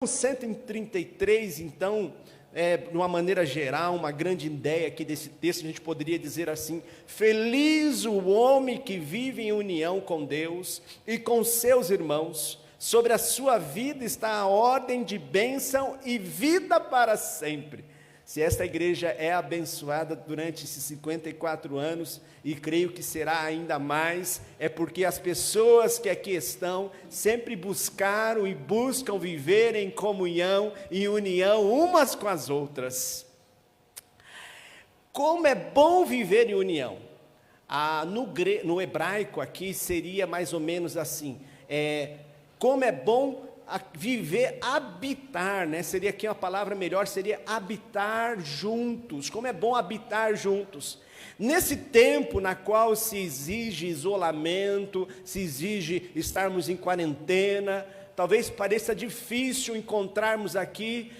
O 133, então, de uma maneira geral, uma grande ideia aqui desse texto, a gente poderia dizer assim: feliz o homem que vive em união com Deus e com seus irmãos, sobre a sua vida está a ordem de bênção e vida para sempre. Se esta igreja é abençoada durante esses 54 anos, e creio que será ainda mais, é porque as pessoas que aqui estão sempre buscaram e buscam viver em comunhão e união umas com as outras. Como é bom viver em união. No hebraico aqui seria mais ou menos assim, como é bom viver, habitar, né? Seria aqui uma palavra melhor, seria habitar juntos. Como é bom habitar juntos. Nesse tempo na qual se exige isolamento, se exige estarmos em quarentena, talvez pareça difícil encontrarmos aqui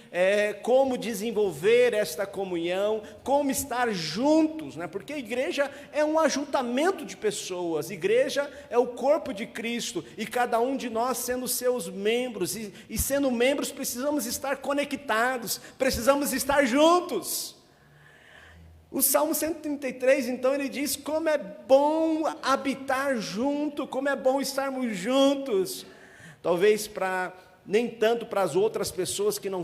como desenvolver esta comunhão, como estar juntos, né? Porque a igreja é um ajuntamento de pessoas, a igreja é o corpo de Cristo, e cada um de nós sendo seus membros, e sendo membros precisamos estar conectados, precisamos estar juntos. O Salmo 133, então, ele diz como é bom habitar junto, como é bom estarmos juntos. Talvez nem tanto para as outras pessoas que não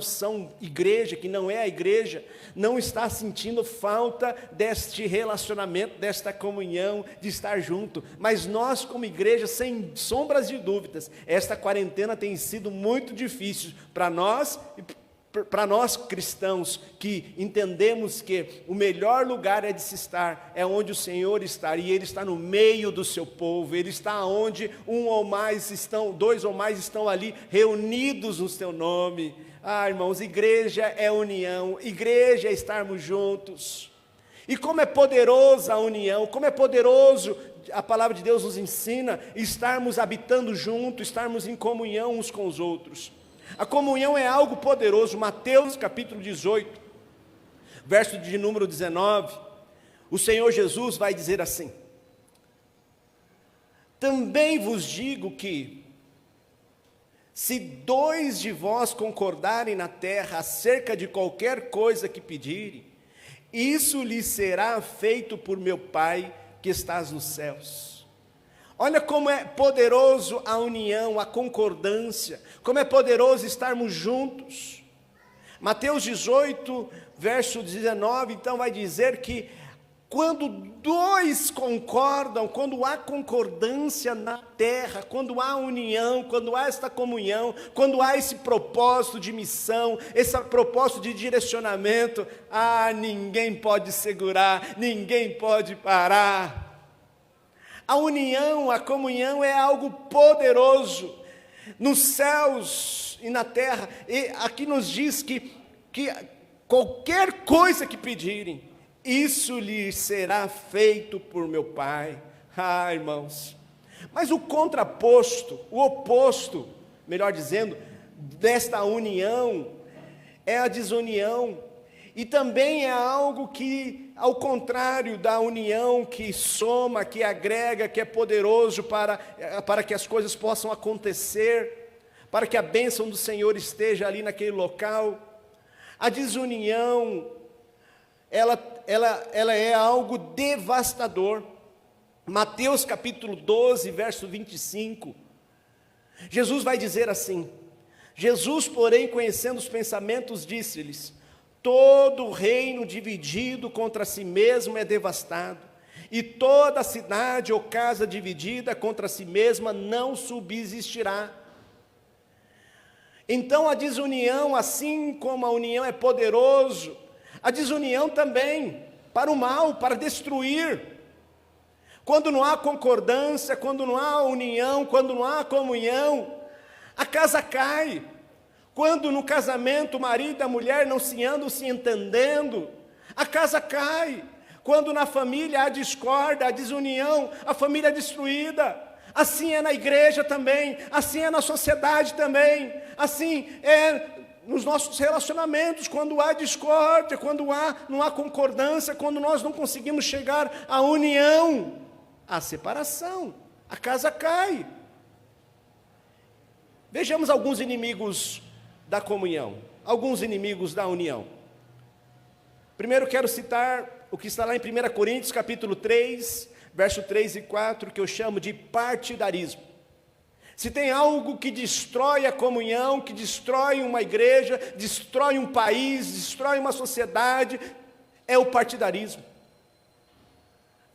são igreja, que não é a igreja, não está sentindo falta deste relacionamento, desta comunhão, de estar junto. Mas nós como igreja, sem sombras de dúvidas, esta quarentena tem sido muito difícil para nós cristãos, que entendemos que o melhor lugar é de se estar, é onde o Senhor está, e Ele está no meio do seu povo, Ele está onde dois ou mais estão ali, reunidos no seu nome. Irmãos, igreja é união, igreja é estarmos juntos, e como é poderosa a união, como é poderoso, a palavra de Deus nos ensina, estarmos habitando juntos, estarmos em comunhão uns com os outros. A comunhão é algo poderoso. Mateus capítulo 18, verso de número 19, o Senhor Jesus vai dizer assim: também vos digo que, se dois de vós concordarem na terra acerca de qualquer coisa que pedirem, isso lhes será feito por meu Pai que estás nos céus. Olha como é poderoso a união, a concordância, como é poderoso estarmos juntos. Mateus 18, verso 19, então vai dizer que quando dois concordam, quando há concordância na terra, quando há união, quando há esta comunhão, quando há esse propósito de missão, esse propósito de direcionamento, ninguém pode segurar, ninguém pode parar. A união, a comunhão é algo poderoso, nos céus e na terra, e aqui nos diz que qualquer coisa que pedirem, isso lhes será feito por meu Pai. Irmãos, mas o contraposto, o oposto, melhor dizendo, desta união, é a desunião, e também é algo que, ao contrário da união, que soma, que agrega, que é poderoso para que as coisas possam acontecer, para que a bênção do Senhor esteja ali naquele local. A desunião, ela é algo devastador. Mateus capítulo 12, verso 25, Jesus vai dizer assim: Jesus, porém, conhecendo os pensamentos, disse-lhes: todo reino dividido contra si mesmo é devastado, e toda cidade ou casa dividida contra si mesma não subsistirá. Então a desunião, assim como a união é poderoso, a desunião também, para o mal, para destruir. Quando não há concordância, quando não há união, quando não há comunhão, a casa cai. Quando no casamento o marido e a mulher não se andam se entendendo, a casa cai. Quando na família há discórdia, há desunião, a família é destruída. Assim é na igreja também, assim é na sociedade também, assim é nos nossos relacionamentos, quando há discórdia, quando não há concordância, quando nós não conseguimos chegar à união, à separação, a casa cai. Vejamos alguns inimigos da comunhão, alguns inimigos da união. Primeiro quero citar o que está lá em 1 Coríntios capítulo 3, verso 3 e 4, que eu chamo de partidarismo. Se tem algo que destrói a comunhão, que destrói uma igreja, destrói um país, destrói uma sociedade, é o partidarismo.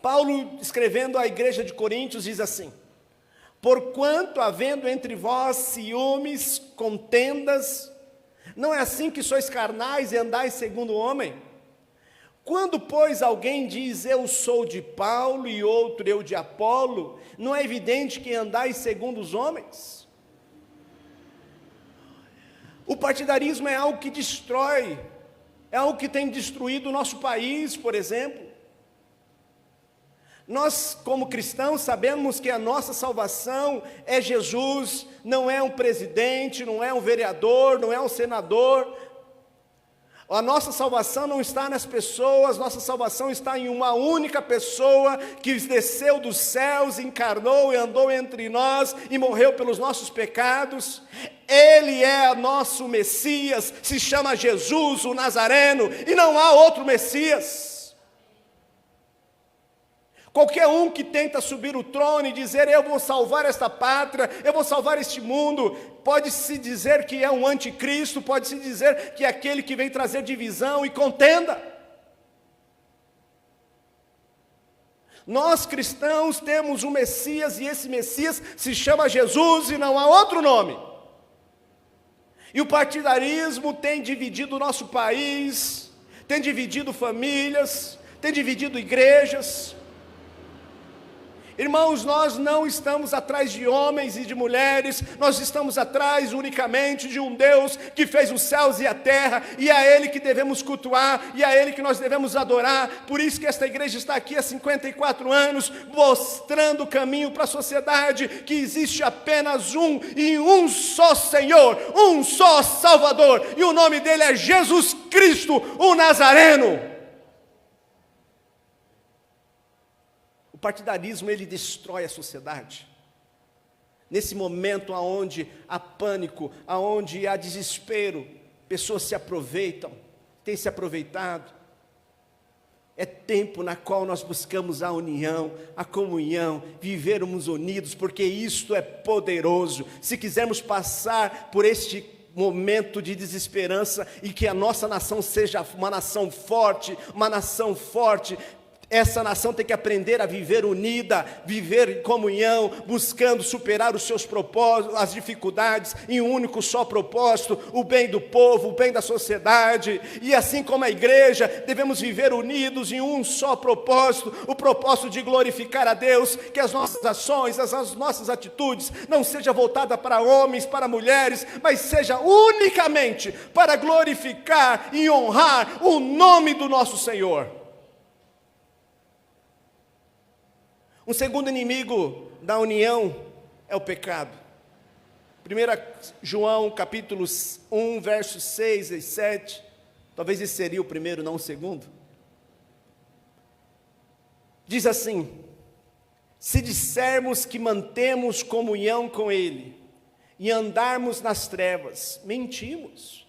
Paulo, escrevendo à igreja de Coríntios, diz assim: porquanto, havendo entre vós ciúmes, contendas, não é assim que sois carnais e andais segundo o homem? Quando, pois, alguém diz, eu sou de Paulo, e outro, eu de Apolo, não é evidente que andais segundo os homens? O partidarismo é algo que destrói, é algo que tem destruído o nosso país, por exemplo. Nós, como cristãos, sabemos que a nossa salvação é Jesus, não é um presidente, não é um vereador, não é um senador. A nossa salvação não está nas pessoas, nossa salvação está em uma única pessoa que desceu dos céus, encarnou e andou entre nós e morreu pelos nossos pecados. Ele é nosso Messias, se chama Jesus, o Nazareno, e não há outro Messias. Qualquer um que tenta subir o trono e dizer, eu vou salvar esta pátria, eu vou salvar este mundo, pode-se dizer que é um anticristo, pode-se dizer que é aquele que vem trazer divisão e contenda. Nós cristãos temos um Messias, e esse Messias se chama Jesus e não há outro nome. E o partidarismo tem dividido o nosso país, tem dividido famílias, tem dividido igrejas. Irmãos, nós não estamos atrás de homens e de mulheres, nós estamos atrás unicamente de um Deus que fez os céus e a terra, e é Ele que devemos cultuar, e é Ele que nós devemos adorar. Por isso que esta igreja está aqui há 54 anos, mostrando o caminho para a sociedade, que existe apenas um e um só Senhor, um só Salvador, e o nome dele é Jesus Cristo, o Nazareno. O partidarismo, ele destrói a sociedade. Nesse momento onde há pânico, onde há desespero, pessoas se aproveitam, têm se aproveitado. É tempo na qual nós buscamos a união, a comunhão, vivermos unidos, porque isto é poderoso. Se quisermos passar por este momento de desesperança e que a nossa nação seja uma nação forte, essa nação tem que aprender a viver unida, viver em comunhão, buscando superar os seus propósitos, as dificuldades, em um único só propósito, o bem do povo, o bem da sociedade. E assim como a igreja, devemos viver unidos em um só propósito, o propósito de glorificar a Deus, que as nossas ações, as nossas atitudes, não seja voltada para homens, para mulheres, mas seja unicamente para glorificar e honrar o nome do nosso Senhor. Um segundo inimigo da união é o pecado. 1 João capítulo 1, versos 6 e 7, talvez esse seria o primeiro, não o segundo. Diz assim: se dissermos que mantemos comunhão com Ele e andarmos nas trevas, mentimos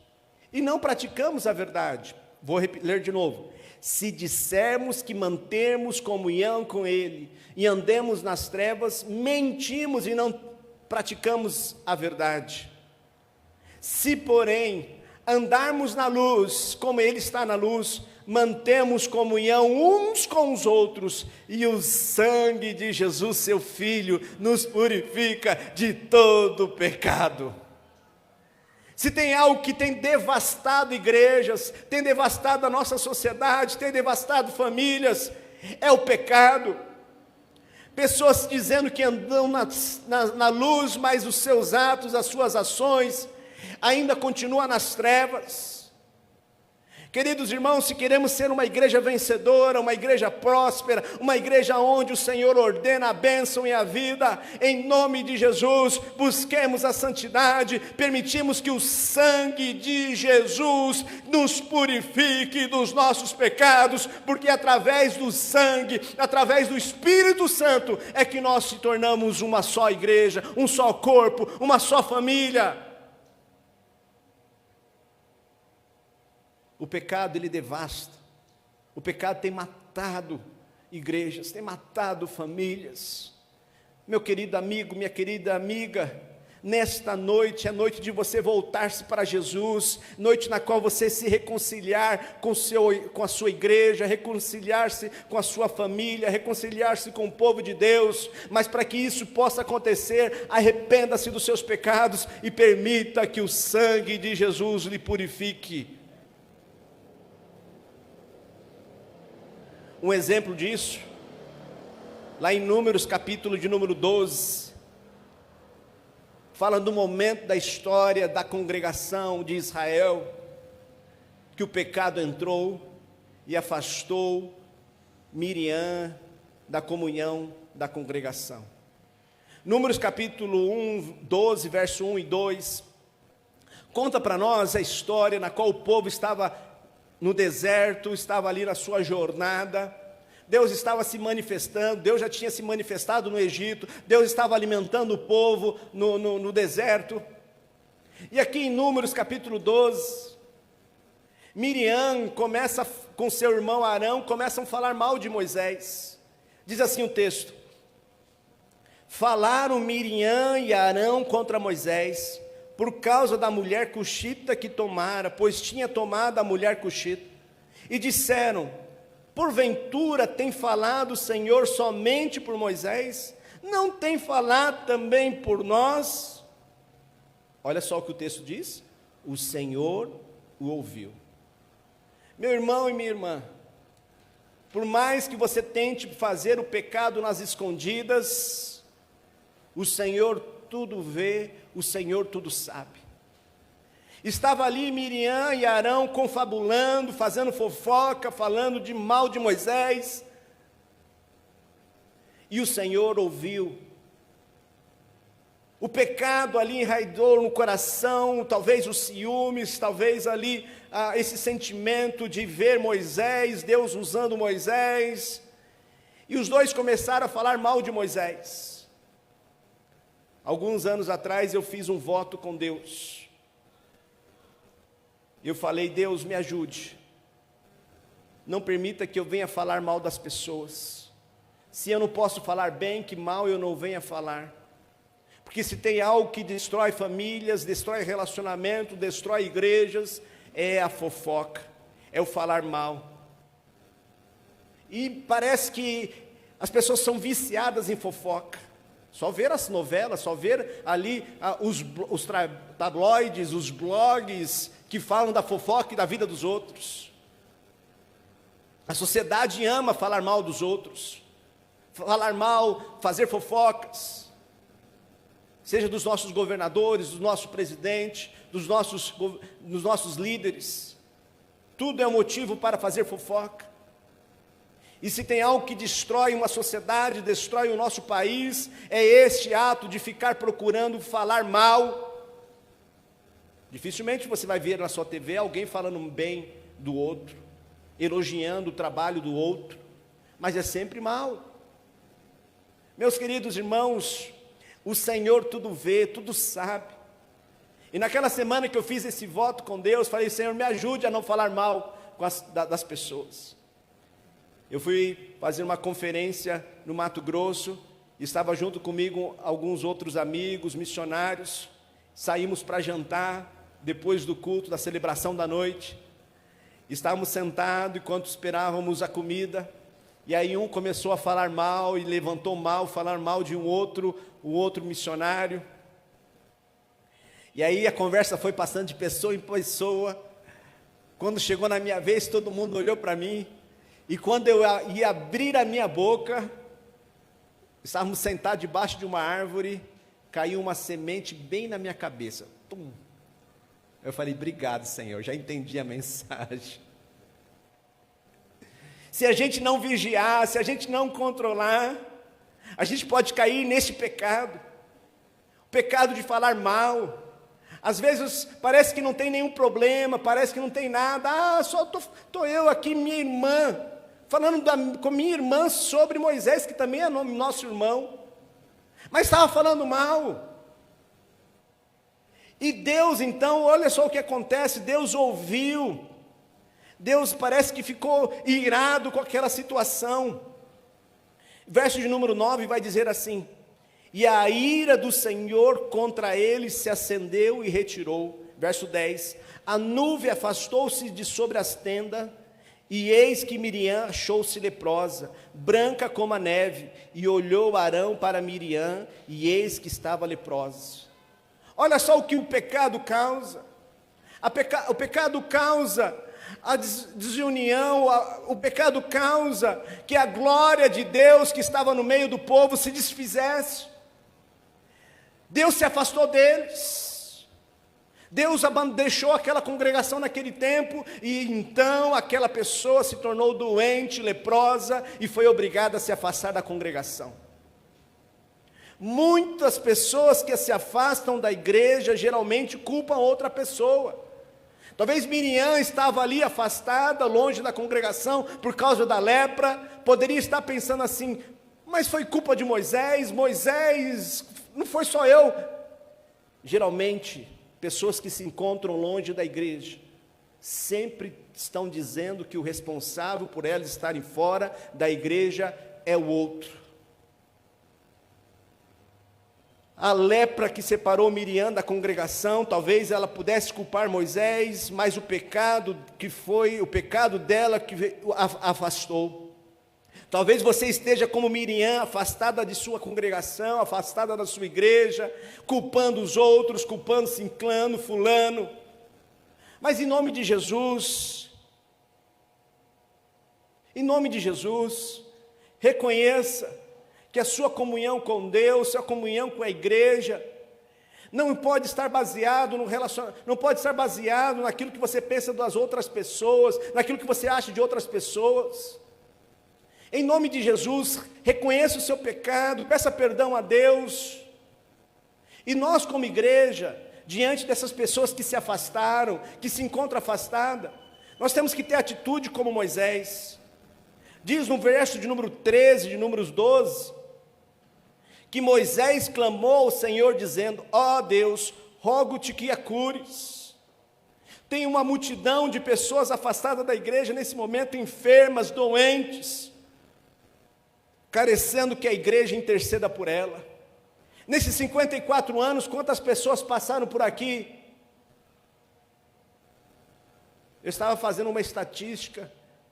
e não praticamos a verdade. Vou ler de novo. Se dissermos que mantemos comunhão com Ele e andemos nas trevas, mentimos e não praticamos a verdade. Se, porém, andarmos na luz, como Ele está na luz, mantemos comunhão uns com os outros, e o sangue de Jesus, seu Filho, nos purifica de todo pecado. Se tem algo que tem devastado igrejas, tem devastado a nossa sociedade, tem devastado famílias, é o pecado. Pessoas dizendo que andam na luz, mas os seus atos, as suas ações, ainda continuam nas trevas. Queridos irmãos, se queremos ser uma igreja vencedora, uma igreja próspera, uma igreja onde o Senhor ordena a bênção e a vida, em nome de Jesus, busquemos a santidade, permitimos que o sangue de Jesus nos purifique dos nossos pecados, porque através do sangue, através do Espírito Santo, é que nós se tornamos uma só igreja, um só corpo, uma só família. O pecado, ele devasta. O pecado tem matado igrejas, tem matado famílias. Meu querido amigo, minha querida amiga, nesta noite é noite de você voltar-se para Jesus, noite na qual você se reconciliar com a sua igreja, reconciliar-se com a sua família, reconciliar-se com o povo de Deus. Mas para que isso possa acontecer, arrependa-se dos seus pecados e permita que o sangue de Jesus lhe purifique. Um exemplo disso, lá em Números, capítulo de número 12, fala do momento da história da congregação de Israel, que o pecado entrou e afastou Miriam da comunhão da congregação. Números capítulo 12, verso 1 e 2, conta para nós a história na qual o povo estava no deserto, estava ali na sua jornada. Deus estava se manifestando, Deus já tinha se manifestado no Egito, Deus estava alimentando o povo no deserto. E aqui em Números capítulo 12, Miriam começa com seu irmão Arão, começam a falar mal de Moisés. Diz assim o texto: falaram Miriam e Arão contra Moisés, por causa da mulher cuxita que tomara, pois tinha tomado a mulher cuxita. E disseram: porventura tem falado o Senhor somente por Moisés? Não tem falado também por nós? Olha só o que o texto diz: o Senhor o ouviu. Meu irmão e minha irmã, por mais que você tente fazer o pecado nas escondidas, o Senhor tudo vê, o Senhor tudo sabe. Estava ali Miriam e Arão confabulando, fazendo fofoca, falando de mal de Moisés, e o Senhor ouviu. O pecado ali enraizou no coração, talvez os ciúmes, talvez ali esse sentimento de ver Moisés, Deus usando Moisés, e os dois começaram a falar mal de Moisés. Alguns anos atrás eu fiz um voto com Deus. Eu falei: Deus, me ajude. Não permita que eu venha falar mal das pessoas. Se eu não posso falar bem, que mal eu não venha falar. Porque se tem algo que destrói famílias, destrói relacionamento, destrói igrejas, é a fofoca, é o falar mal. E parece que as pessoas são viciadas em fofoca. Só ver as novelas, só ver ali os tabloides, os blogs que falam da fofoca e da vida dos outros. A sociedade ama falar mal dos outros, falar mal, fazer fofocas, seja dos nossos governadores, do nosso presidente, dos nossos líderes. Tudo é um motivo para fazer fofoca. E se tem algo que destrói uma sociedade, destrói o nosso país, é este ato de ficar procurando falar mal. Dificilmente você vai ver na sua TV alguém falando bem do outro, elogiando o trabalho do outro, mas é sempre mal. Meus queridos irmãos, o Senhor tudo vê, tudo sabe. E naquela semana que eu fiz esse voto com Deus, falei: Senhor, me ajude a não falar mal das pessoas. Eu fui fazer uma conferência no Mato Grosso, estava junto comigo alguns outros amigos, missionários. Saímos para jantar, depois do culto, da celebração da noite. Estávamos sentados enquanto esperávamos a comida, e aí um começou a falar mal, e levantou mal, falar mal de o outro missionário. E aí a conversa foi passando de pessoa em pessoa. Quando chegou na minha vez, todo mundo olhou para mim, e quando eu ia abrir a minha boca, estávamos sentados debaixo de uma árvore, caiu uma semente bem na minha cabeça. Pum. Eu falei: obrigado, Senhor, já entendi a mensagem. se a gente não vigiar, se a gente não controlar, a gente pode cair nesse pecado, o pecado de falar mal. Às vezes parece que não tem nenhum problema, parece que não tem nada, só estou eu aqui, minha irmã, falando com minha irmã sobre Moisés, que também é nosso irmão, mas estava falando mal. E Deus então, olha só o que acontece, Deus ouviu, Deus parece que ficou irado com aquela situação. Verso de número 9 vai dizer assim: e a ira do Senhor contra ele se acendeu e retirou. Verso 10, a nuvem afastou-se de sobre as tendas, e eis que Miriam achou-se leprosa, branca como a neve, e olhou Arão para Miriam, e eis que estava leprosa. Olha só o que o pecado causa. O pecado causa a desunião, o pecado causa que a glória de Deus que estava no meio do povo se desfizesse. Deus se afastou deles. Deus deixou aquela congregação naquele tempo, e então aquela pessoa se tornou doente, leprosa, e foi obrigada a se afastar da congregação. Muitas pessoas que se afastam da igreja geralmente culpam outra pessoa. Talvez Miriam estava ali afastada, longe da congregação, por causa da lepra, poderia estar pensando assim: mas foi culpa de Moisés, não foi só eu. Geralmente, pessoas que se encontram longe da igreja, sempre estão dizendo que o responsável por elas estarem fora da igreja é o outro. A lepra que separou Miriam da congregação, talvez ela pudesse culpar Moisés, mas o pecado dela que a afastou. Talvez você esteja como Miriam, afastada de sua congregação, afastada da sua igreja, culpando os outros, culpando ciclano, fulano. Mas em nome de Jesus, reconheça que a sua comunhão com Deus, sua comunhão com a igreja, não pode estar baseado no relacionamento, não pode estar baseado naquilo que você pensa das outras pessoas, naquilo que você acha de outras pessoas. Em nome de Jesus, reconheça o seu pecado, peça perdão a Deus. E nós como igreja, diante dessas pessoas que se afastaram, que se encontram afastadas, nós temos que ter atitude como Moisés. Diz no verso de número 13, de números 12, que Moisés clamou ao Senhor dizendo: ó Deus, rogo-te que a cures. Tem uma multidão de pessoas afastadas da igreja nesse momento, enfermas, doentes, carecendo que a igreja interceda por ela. Nesses 54 anos, quantas pessoas passaram por aqui? Eu estava fazendo uma estatística,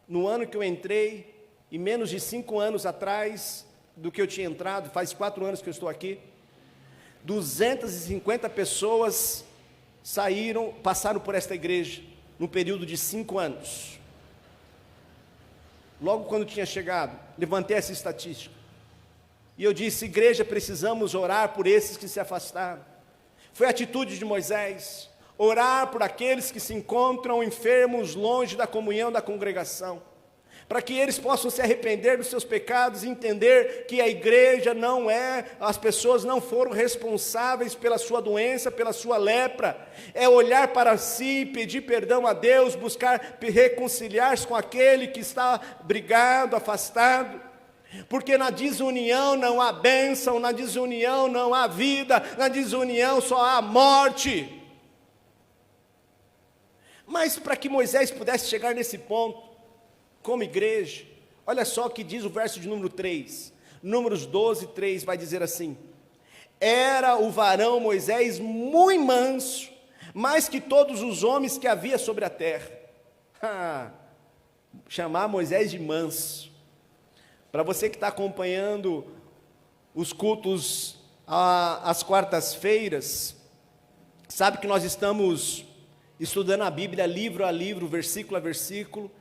no ano que eu entrei, e menos de 5 anos atrás do que eu tinha entrado, faz 4 anos que eu estou aqui, 250 pessoas passaram por esta igreja, no período de 5 anos. Logo quando tinha chegado, levantei essa estatística, e eu disse: igreja, precisamos orar por esses que se afastaram. Foi a atitude de Moisés, orar por aqueles que se encontram enfermos, longe da comunhão da congregação, para que eles possam se arrepender dos seus pecados e entender que a igreja as pessoas não foram responsáveis pela sua doença, pela sua lepra. É olhar para si, pedir perdão a Deus, buscar reconciliar-se com aquele que está brigado, afastado, porque na desunião não há bênção, na desunião não há vida, na desunião só há morte. Mas para que Moisés pudesse chegar nesse ponto, como igreja, olha só o que diz o verso de número 3, Números 12, 3, vai dizer assim: era o varão Moisés muito manso, mais que todos os homens que havia sobre a terra. Chamar Moisés de manso. Para você que está acompanhando os cultos às quartas-feiras, sabe que nós estamos estudando a Bíblia livro a livro, versículo a versículo,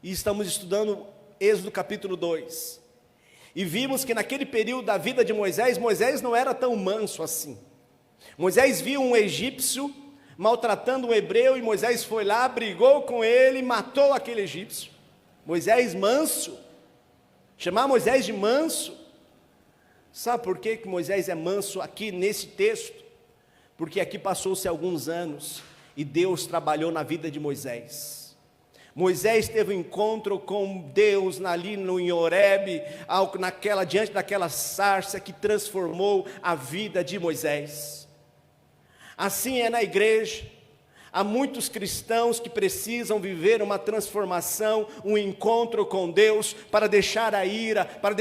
e estamos estudando Êxodo capítulo 2, e vimos que naquele período da vida de Moisés, Moisés não era tão manso assim. Moisés viu um egípcio maltratando um hebreu, e Moisés foi lá, brigou com ele, matou aquele egípcio. Moisés manso, chamar Moisés de manso. Sabe por que Moisés é manso aqui nesse texto? Porque aqui passou-se alguns anos e Deus trabalhou na vida de Moisés. Moisés teve um encontro com Deus ali em Horebe, diante daquela sarça que transformou a vida de Moisés. Assim é na igreja. Há muitos cristãos que precisam viver uma transformação, um encontro com Deus, para deixar a ira, para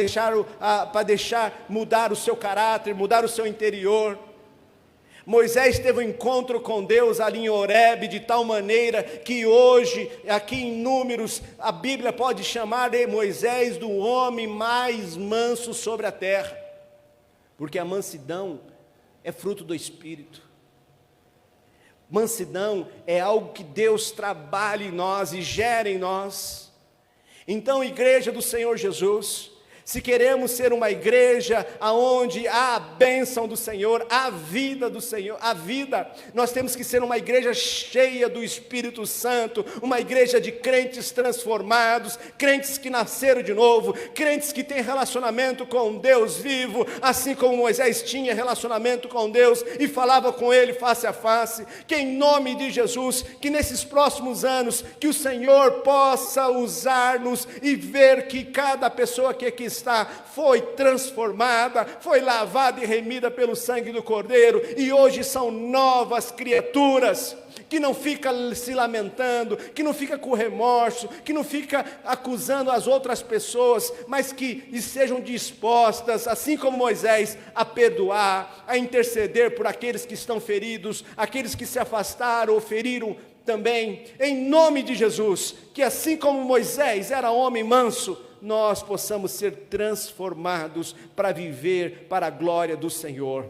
deixar mudar o seu caráter, mudar o seu interior. Moisés teve um encontro com Deus ali em Horebe, de tal maneira que hoje, aqui em Números, a Bíblia pode chamar de Moisés do homem mais manso sobre a terra, porque a mansidão é fruto do Espírito. Mansidão é algo que Deus trabalha em nós e gera em nós. Então, igreja do Senhor Jesus, se queremos ser uma igreja aonde há a bênção do Senhor, a vida do Senhor, nós temos que ser uma igreja cheia do Espírito Santo, uma igreja de crentes transformados, crentes que nasceram de novo, crentes que têm relacionamento com Deus vivo, assim como Moisés tinha relacionamento com Deus e falava com Ele face a face. Que em nome de Jesus, que nesses próximos anos, que o Senhor possa usar-nos e ver que cada pessoa que aqui está foi transformada, foi lavada e remida pelo sangue do Cordeiro, e hoje são novas criaturas, que não fica se lamentando, que não fica com remorso, que não fica acusando as outras pessoas, mas que estejam dispostas, assim como Moisés, a perdoar, a interceder por aqueles que estão feridos, aqueles que se afastaram ou feriram também, em nome de Jesus, que assim como Moisés era homem manso, nós possamos ser transformados para viver para a glória do Senhor.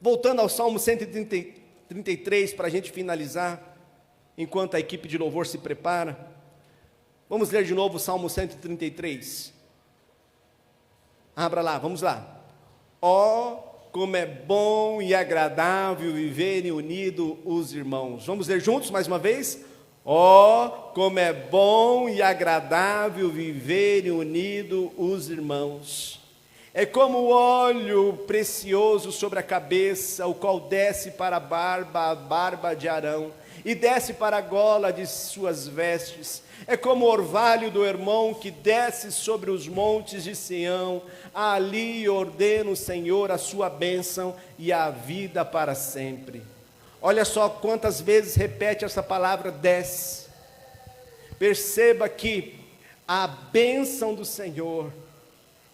Voltando ao Salmo 133, para a gente finalizar, enquanto a equipe de louvor se prepara, vamos ler de novo o Salmo 133. Abra lá, vamos lá. Ó, como é bom e agradável viverem unidos os irmãos. Vamos ler juntos mais uma vez? Ó, como é bom e agradável viverem unidos os irmãos. É como o óleo precioso sobre a cabeça, o qual desce para a barba de Arão, e desce para a gola de suas vestes. É como o orvalho do Hermon que desce sobre os montes de Sião. Ali ordena o Senhor a sua bênção e a vida para sempre. Olha só quantas vezes repete essa palavra desce. Perceba que a bênção do Senhor,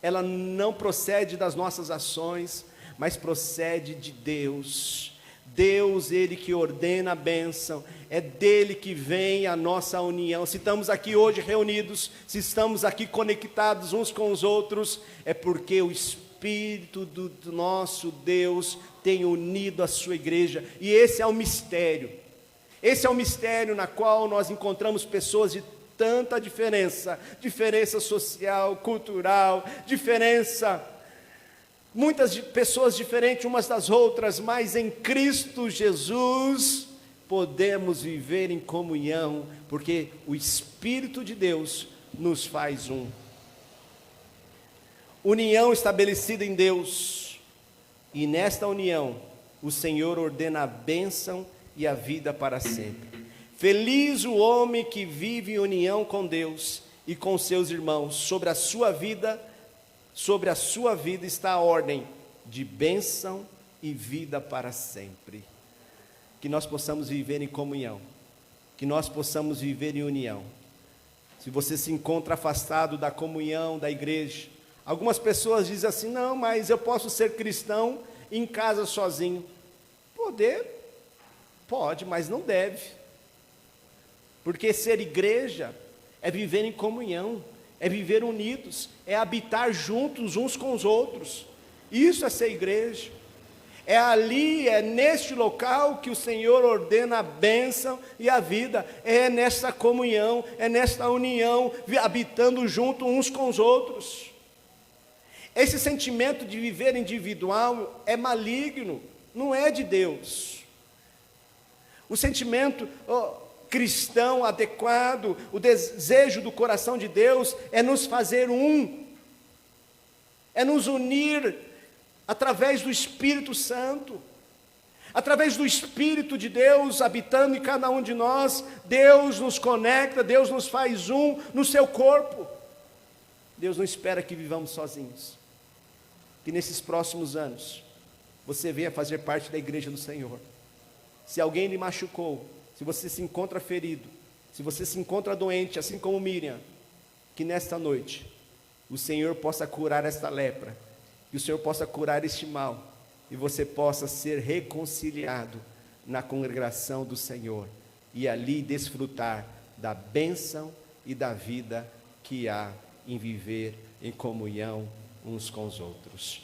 ela não procede das nossas ações, mas procede de Deus. Deus, Ele que ordena a bênção, é dele que vem a nossa união. Se estamos aqui hoje reunidos, se estamos aqui conectados uns com os outros, é porque o Espírito do nosso Deus tem unido a sua igreja, e esse é o mistério. Esse é o mistério na qual nós encontramos pessoas de tanta diferença social, cultural, muitas pessoas diferentes umas das outras, mas em Cristo Jesus podemos viver em comunhão, porque o Espírito de Deus nos faz um. União estabelecida em Deus, e nesta união o Senhor ordena a bênção e a vida para sempre. Feliz o homem que vive em união com Deus e com seus irmãos. Sobre a sua vida está a ordem de bênção e vida para sempre. Que nós possamos viver em comunhão, que nós possamos viver em união. Se você se encontra afastado da comunhão da igreja, algumas pessoas dizem assim: não, mas eu posso ser cristão em casa sozinho. Pode, mas não deve. Porque ser igreja é viver em comunhão, é viver unidos, é habitar juntos uns com os outros. Isso é ser igreja. É ali, é neste local que o Senhor ordena a bênção e a vida. É nessa comunhão, é nesta união, habitando junto uns com os outros. Esse sentimento de viver individual é maligno, não é de Deus. O sentimento, cristão adequado, o desejo do coração de Deus é nos fazer um, é nos unir através do Espírito Santo, através do Espírito de Deus habitando em cada um de nós. Deus nos conecta, Deus nos faz um no seu corpo. Deus não espera que vivamos sozinhos, que nesses próximos anos você venha fazer parte da igreja do Senhor. Se alguém lhe machucou, se você se encontra ferido, se você se encontra doente, assim como Miriam, que nesta noite o Senhor possa curar esta lepra, que o Senhor possa curar este mal, e você possa ser reconciliado na congregação do Senhor, e ali desfrutar da bênção e da vida que há em viver em comunhão uns com os outros.